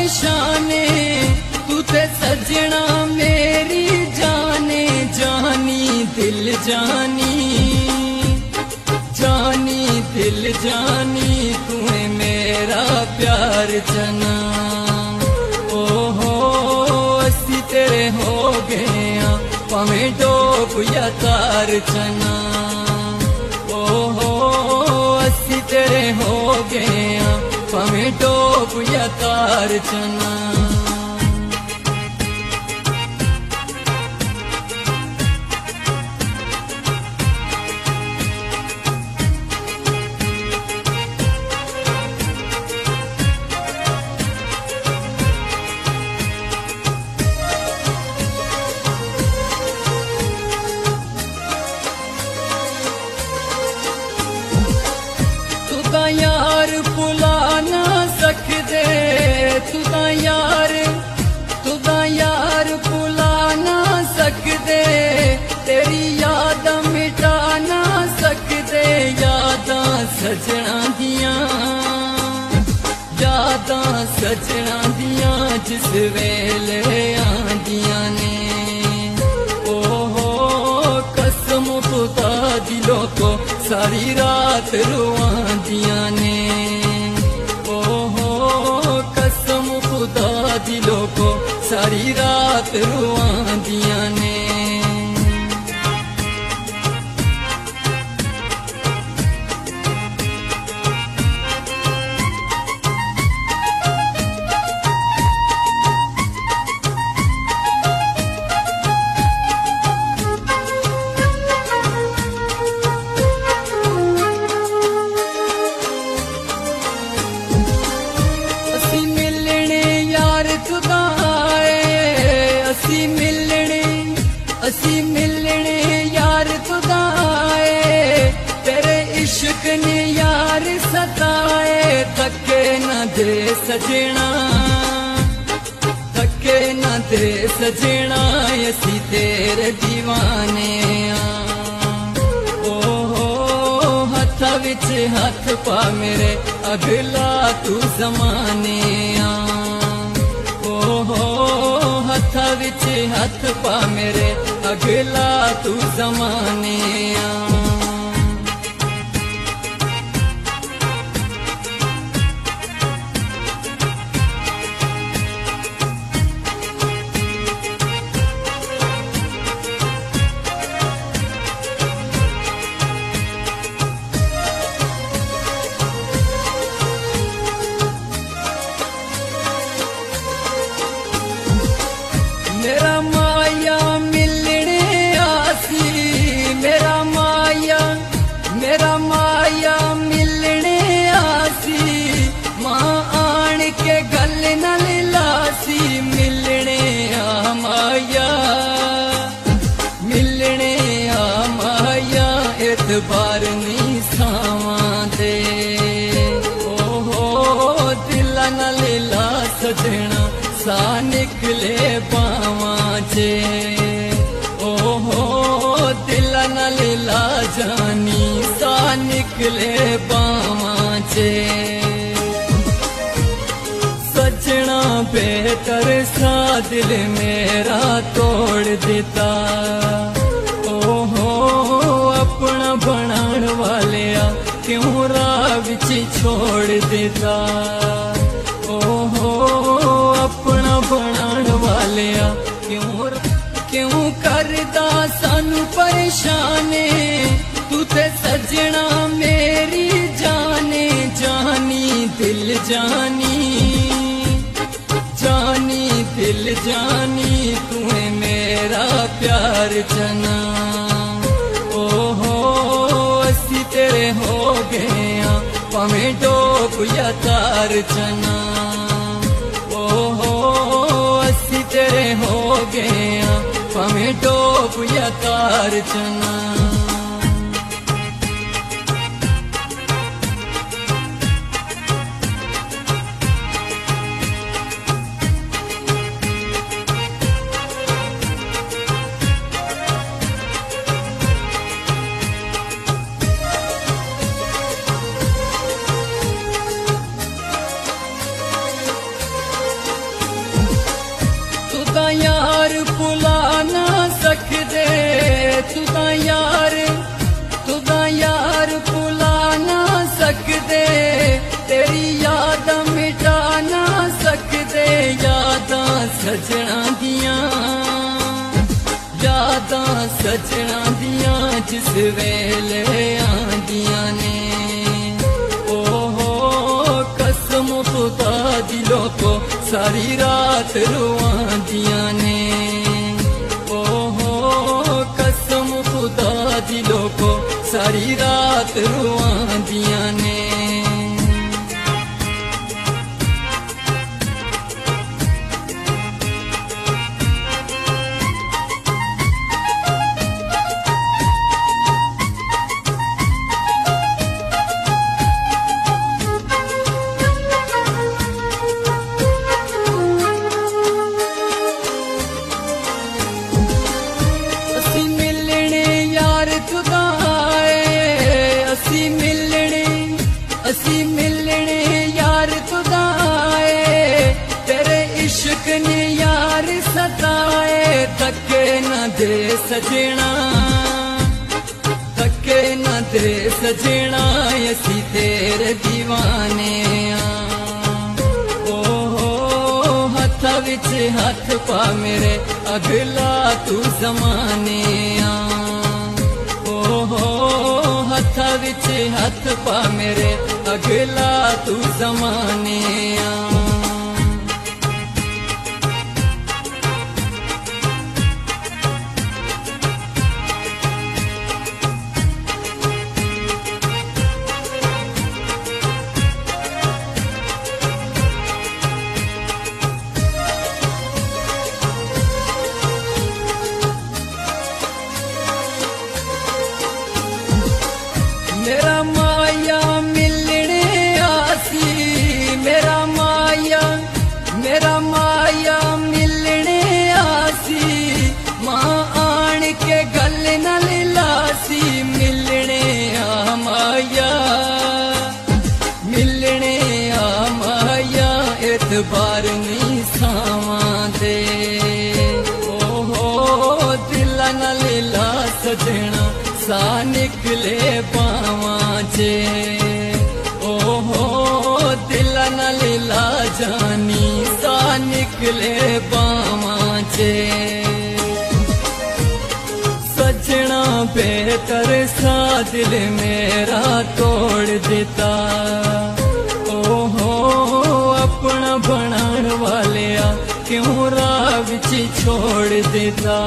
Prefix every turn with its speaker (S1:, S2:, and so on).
S1: परेशाने तू ते सजना मेरी जाने जानी दिल जानी जानी दिल जानी तू है मेरा प्यार जना। ओहो असी तेरे हो गए भावें डोब या तार चना। ओहो असी तेरे हो गए भावें डोब या तार चना। यार भुला ना सकदे तू यार भुला ना सकदे तेरी याद मिटा ना सकदे। यादां सजना दियां जिस वेले आंदियां ने। ओहो कसम खुदा दिलों को सारी रात रुआंदियां ने। ओहो कसम खुदा दिलों को सारी रात रुआंदियां ने। असी मिलने यार खुदा आए तेरे इश्क ने यार सताए। धक्के न दे सजना धक्के न दे सजना असी तेरे दीवाने। ओहो हथ विच हथ पा मेरे अगला तू जमाने। ओहो हथ विच हथ पा मेरे अगला तू जमाने। मेरा माया मिलने आसी मेरा माया मिलने आसी। मां आन के गल न लासी मिलने आ माया एतबार नहीं सावां दे। ओहो दिल न ला सजना सा निकले बावां चे। ओहो दिल न ला जानी सा निकले बावां चे। सजना बेहतर सा दिल मेरा तोड़ देता। ओहो अपना बनाण वालिया क्यों राह विच छोड़ देता। ओहो अपना बनाण वालिया क्यों करदा सानू परेशाने तू ते सजना मेरी जाने जानी दिल जानी जानी दिल जानी तू है मेरा प्यार जना। ओहो असी तेरे हो गए भावें डोब या तार जना। ओहो असी तेरे हो गए भावें डोब या तार जना। सजना दियां, यादां सजना दियां जिस वेले आंदियां ने। ओहो कसम खुदा दिलों को सारी रात रुआंदियां ने। ओहो कसम खुदा दिलों को सारी रात रुआंदियां ने। असी मिलने यार खुदाए, तेरे इश्क ने यार सताए। धक्के न दे सजना, धक्के न दे सजना, असी तेरे दीवाने आ। ओहो हथ विच हथ पा मेरे, अगला तू जमाने आ। ओहो हथ विच हथ पा मेरे, अगला तू जमाने आ। मेरा माया मिलने आसी, मेरा माया मिलने आसी। मां आन के गल न लासी, मिलने आ माया, मिलने आ माया, एतबार नहीं सावां दे। ओहो दिल न ला सजना, सा निकले पावां चे। ओहो दिल न लीला जानी, सा निकले पावां चे। सजना बेहतर सा दिल मेरा तोड़ देता। ओहो अपना बनाने वाले क्यों राह विच छोड़ देता।